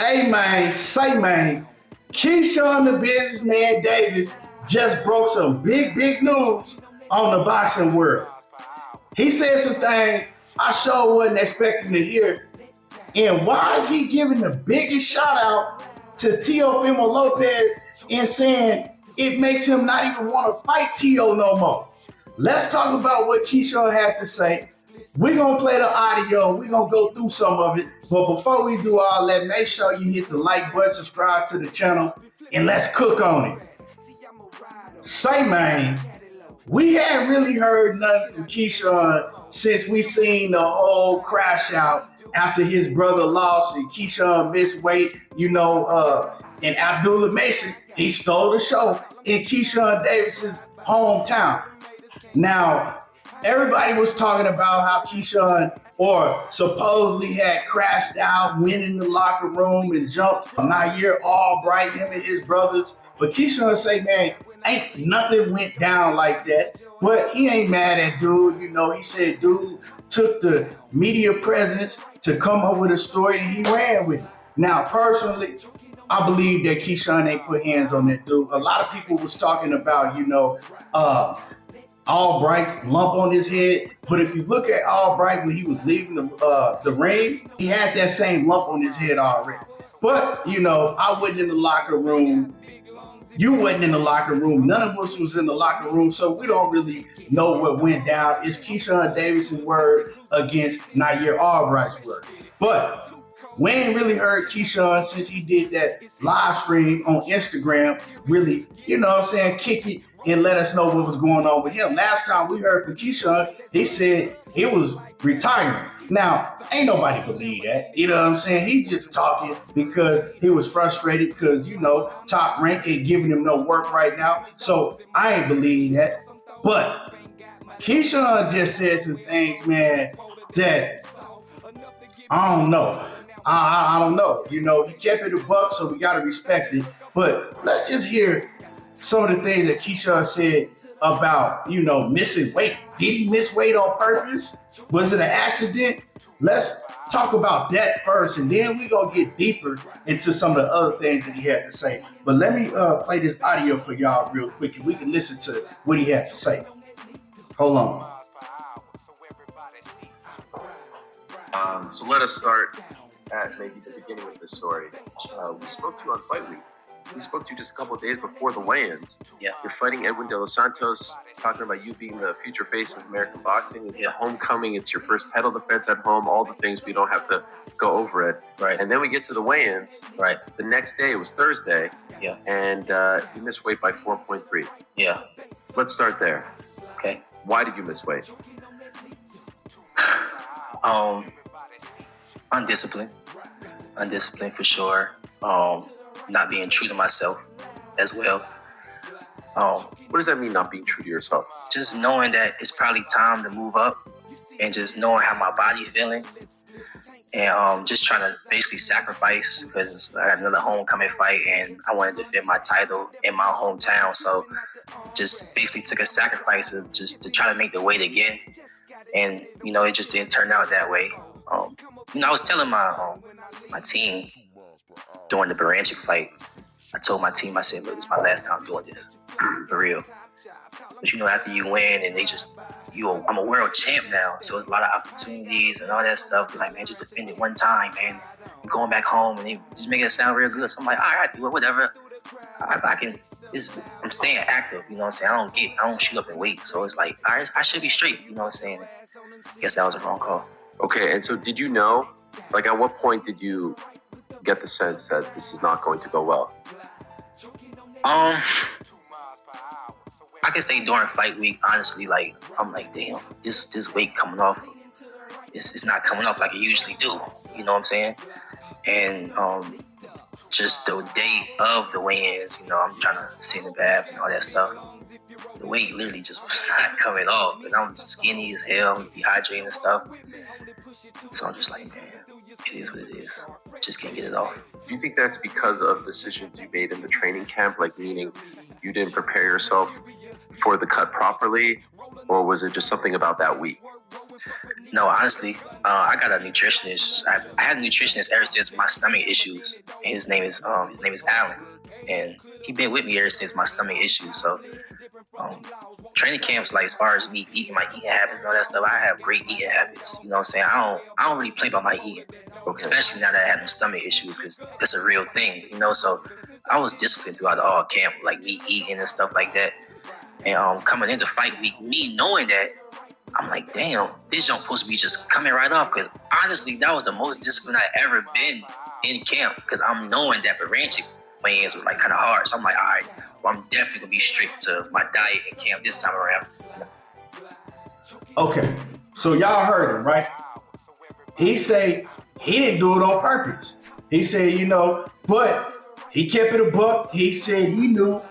Hey man, say man, Keyshawn the businessman Davis just broke some big news on the boxing world. He said some things I sure wasn't expecting to hear. And why is he giving the biggest shout out to Teofimo Lopez and saying it makes him not even want to fight Teo no more? Let's talk about what Keyshawn had to say. We're going to play the audio. We're going to go through some of it. But before we do all that, make sure you hit the like button, subscribe to the channel, and let's cook on it. Say, man, we hadn't really heard nothing from Keyshawn since we seen the whole crash out after his brother lost and Keyshawn missed weight, and Abdullah Mason, he stole the show in Keyshawn Davis's hometown. Now, everybody was talking about how Keyshawn or supposedly had crashed out, went in the locker room and jumped Nair Albright, him and his brothers. But Keyshawn say, man, ain't nothing went down like that. But he ain't mad at dude. He said dude took the media presence to come up with a story and he ran with it. Now, personally, I believe that Keyshawn ain't put hands on that dude. A lot of people was talking about, Albright's lump on his head. But if you look at Albright when he was leaving the ring, he had that same lump on his head already. But, I wasn't in the locker room. You wasn't in the locker room. None of us was in the locker room, so we don't really know what went down. It's Keyshawn Davis's word against Nair Albright's word. But we ain't really heard Keyshawn since he did that live stream on Instagram, really, kick it and let us know what was going on with him. Last time we heard from Keyshawn, he said he was retiring. Now, ain't nobody believe that. You know what I'm saying? He just talking because he was frustrated because, Top Rank ain't giving him no work right now. So I ain't believe that. But Keyshawn just said some things, man, that I don't know. I don't know. He kept it a buck, so we got to respect it. But let's just hear some of the things that Keyshawn said about, missing weight. Did he miss weight on purpose? Was it an accident? Let's talk about that first, and then we're going to get deeper into some of the other things that he had to say. But let me play this audio for y'all real quick, and we can listen to what he had to say. Hold on. So let us start at maybe the beginning of this story. We spoke to you on Fight Week. We spoke to you just a couple of days before the weigh-ins. Yeah. You're fighting Edwin De Los Santos, talking about you being the future face of American boxing. It's the homecoming. It's your first title defense at home. All the things we don't have to go over it. Right. And then we get to the weigh-ins. Right. The next day, it was Thursday. Yeah. And you missed weight by 4.3. Yeah. Let's start there. Okay. Why did you miss weight? Undisciplined for sure. Not being true to myself as well. What does that mean, not being true to yourself? Just knowing that it's probably time to move up and just knowing how my body's feeling and just trying to basically sacrifice because I got another homecoming fight and I wanted to defend my title in my hometown. So just basically took a sacrifice of just to try to make the weight again. And, it just didn't turn out that way. I was telling my team during the Baranchik fight, I told my team, I said, look, this is my last time doing this, for real. But after you win and I'm a world champ now, so it's a lot of opportunities and all that stuff. Like, man, just defend it one time, man. I'm going back home and they just make it sound real good. So I'm like, all right, do it, whatever. I'm staying active, you know what I'm saying? I don't shoot up in weight. So it's like, all right, I should be straight, you know what I'm saying? I guess that was a wrong call. Okay, and so did you know, at what point did you get the sense that this is not going to go well? I can say during fight week, honestly, I'm like, damn, this weight coming off, it's not coming off like it usually do. You know what I'm saying? And just the day of the weigh-ins, I'm trying to sit in the bath and all that stuff. The weight literally just was not coming off, and I'm skinny as hell, dehydrated and stuff. So I'm just like, man, it is what it is. Just can't get it off. Do you think that's because of decisions you made in the training camp, meaning you didn't prepare yourself for the cut properly, or was it just something about that week? No, honestly, I got a nutritionist. I had a nutritionist ever since my stomach issues. And his name is Alan, and he been with me ever since my stomach issues. So um, training camps, like as far as me eating, my eating habits and all that stuff, I have great eating habits. You know what I'm saying? I don't really play by my eating, especially now that I have no stomach issues, because it's a real thing. You know, so I was disciplined throughout the all camp, like me eating and stuff like that. And coming into fight week, me knowing that, I'm like, damn, this don't supposed to be just coming right off. Because honestly, that was the most disciplined I ever been in camp. Because I'm knowing that Baranchik weigh-ins was like kind of hard. So I'm like, all right, well, I'm definitely gonna be strict to my diet in camp this time around. Okay, so y'all heard him, right? He say he didn't do it on purpose. He said, but he kept it a buck. He said he knew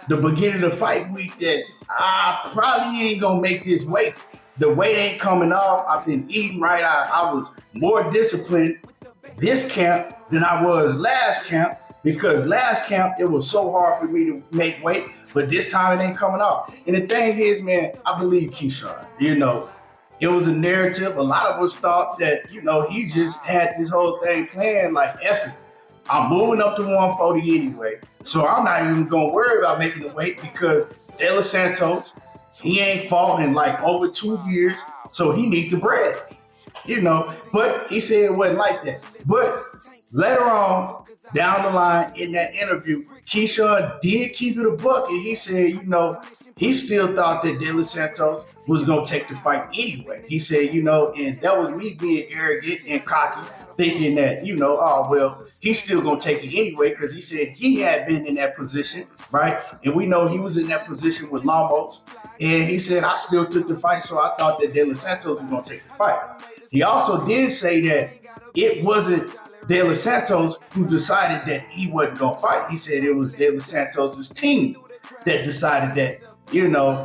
the beginning of the fight week that I probably ain't gonna make this weight. The weight ain't coming off. I've been eating right. I was more disciplined this camp than I was last camp, because last camp it was so hard for me to make weight, but this time it ain't coming off. And the thing is, man, I believe Keyshawn. It was a narrative. A lot of us thought that, he just had this whole thing planned like, F it. I'm moving up to 140 anyway, so I'm not even gonna worry about making the weight, because De Los Santos, he ain't fought in like over 2 years, so he needs the bread, But he said it wasn't like that. But later on, down the line in that interview, Keyshawn did keep it a buck, and he said, he still thought that De Los Santos was going to take the fight anyway. He said, and that was me being arrogant and cocky, thinking that, oh, well, he's still going to take it anyway, because he said he had been in that position, right? And we know he was in that position with Lamos. And he said, I still took the fight, so I thought that De Los Santos was going to take the fight. He also did say that it wasn't De Los Santos who decided that he wasn't going to fight. He said it was De Los Santos' team that decided that,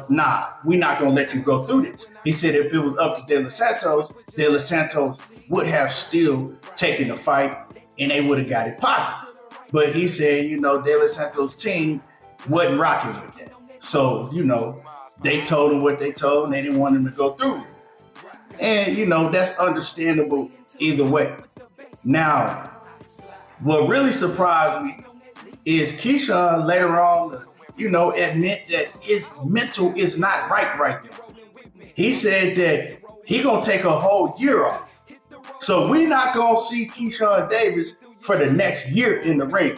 nah, we're not going to let you go through this. He said if it was up to De Los Santos would have still taken the fight and they would have got it popping. But he said, De Los Santos' team wasn't rocking with that. So, they told him what they told him. They didn't want him to go through it. And, that's understandable either way. Now, what really surprised me is Keyshawn later on, admit that his mental is not right now. He said that he gonna take a whole year off. So we're not gonna see Keyshawn Davis for the next year in the ring.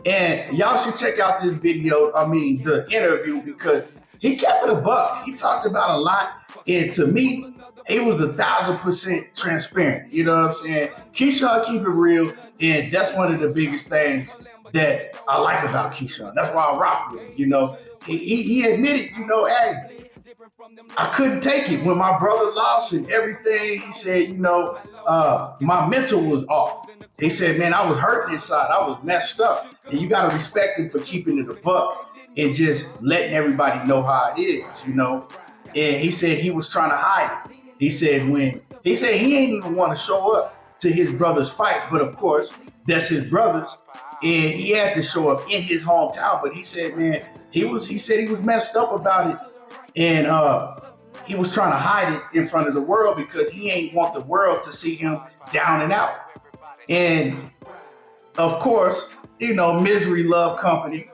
And y'all should check out this video, the interview, because he kept it a buck. He talked about a lot. And to me, he was 1,000% transparent. You know what I'm saying? Keyshawn keep it real, and that's one of the biggest things that I like about Keyshawn. That's why I rock with him. He admitted, hey, I couldn't take it when my brother lost and everything. He said, my mental was off. He said, man, I was hurting inside. I was messed up. And you got to respect him for keeping it a buck and just letting everybody know how it is, And he said he was trying to hide it. He said he ain't even want to show up to his brother's fight, but of course, that's his brother's. And he had to show up in his hometown. But he said, man, he said he was messed up about it. And he was trying to hide it in front of the world because he ain't want the world to see him down and out. And of course, misery love company.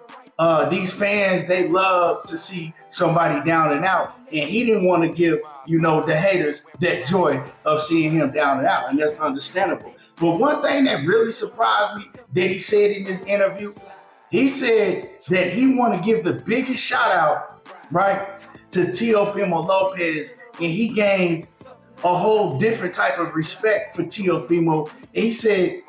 These fans, they love to see somebody down and out. And he didn't want to give, the haters that joy of seeing him down and out. And that's understandable. But one thing that really surprised me that he said in this interview, he said that he want to give the biggest shout out, right, to Teofimo Lopez. And he gained a whole different type of respect for Teofimo. And he said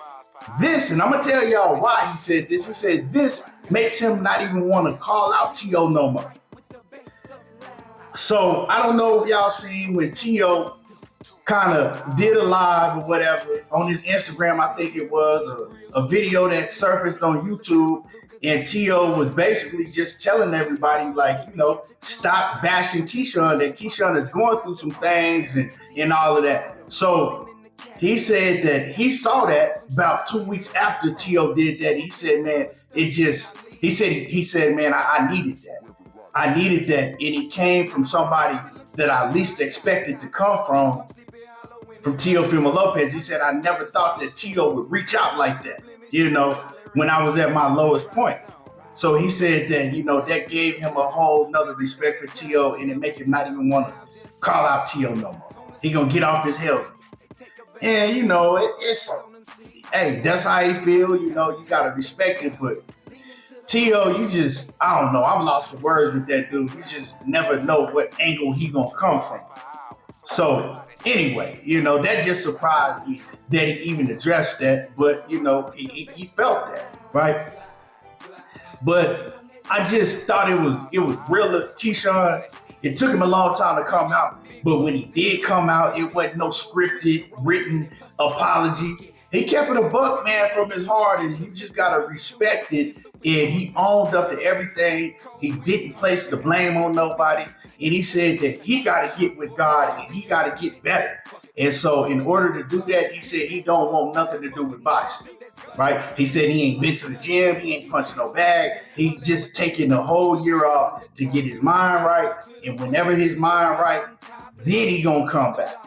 this, and I'm going to tell y'all why he said this. He said this makes him not even want to call out Teo no more. So I don't know if y'all seen when Teo kind of did a live or whatever on his Instagram. I think it was a video that surfaced on YouTube, and Teo was basically just telling everybody, like, stop bashing Keyshawn, that Keyshawn is going through some things and all of that. So he said that he saw that about 2 weeks after Teo did that. He said, man, he said, man, I needed that. I needed that. And it came from somebody that I least expected to come from. from Teofimo Lopez. He said, I never thought that Teo would reach out like that, when I was at my lowest point. So he said that, that gave him a whole nother respect for Teo, and it make him not even want to call out Teo no more. He gonna get off his helmet. And, it's, hey, that's how he feel, you gotta respect it, but Teo, I don't know, I'm lost for words with that dude. You just never know what angle he gonna come from. So anyway, that just surprised me that he even addressed that, but he felt that, right? But I just thought it was real. Keyshawn, it took him a long time to come out, but when he did come out, it wasn't no scripted, written apology. He kept it a buck, man, from his heart, and you just gotta respect it. And he owned up to everything. He didn't place the blame on nobody, and he said that he gotta get with God and he gotta get better. And so, in order to do that, he said he don't want nothing to do with boxing. Right? He said he ain't been to the gym, he ain't punched no bag. He just taking the whole year off to get his mind right. And whenever his mind right, then he gonna come back.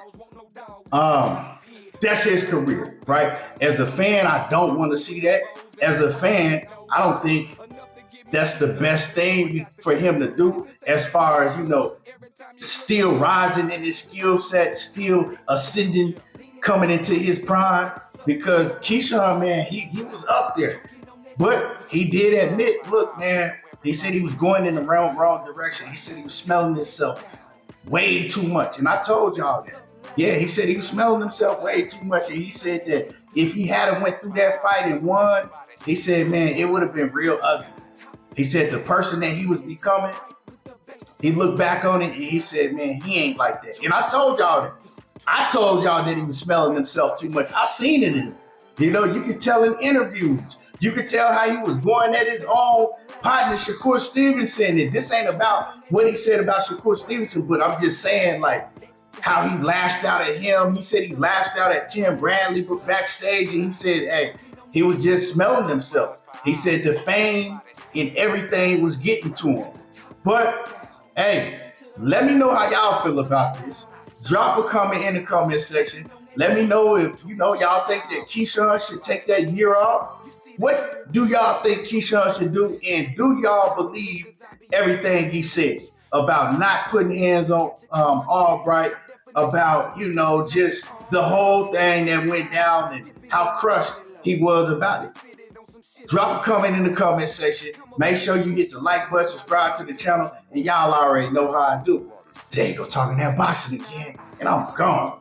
That's his career, right? As a fan, I don't want to see that. As a fan, I don't think that's the best thing for him to do as far as, still rising in his skill set, still ascending, coming into his prime. Because Keyshawn, man, he was up there. But he did admit, look, man, he said he was going in the wrong direction. He said he was smelling himself way too much. And I told y'all that. Yeah, he said he was smelling himself way too much. And he said that if he hadn't went through that fight and won, he said, man, it would have been real ugly. He said the person that he was becoming, he looked back on it and he said, man, he ain't like that. And I told y'all that. I told y'all that he was smelling himself too much. I seen it in him. You could tell in interviews. You could tell how he was going at his own partner, Shakur Stevenson. And this ain't about what he said about Shakur Stevenson, but I'm just saying, like, how he lashed out at him. He said he lashed out at Tim Bradley backstage, and he said, hey, he was just smelling himself. He said the fame and everything was getting to him. But, hey, let me know how y'all feel about this. Drop a comment in the comment section. Let me know if, y'all think that Keyshawn should take that year off. What do y'all think Keyshawn should do? And do y'all believe everything he said about not putting hands on Albright, about, just the whole thing that went down and how crushed he was about it? Drop a comment in the comment section. Make sure you hit the like button, subscribe to the channel, and y'all already know how I do. There you go, talking that boxing again, and I'm gone.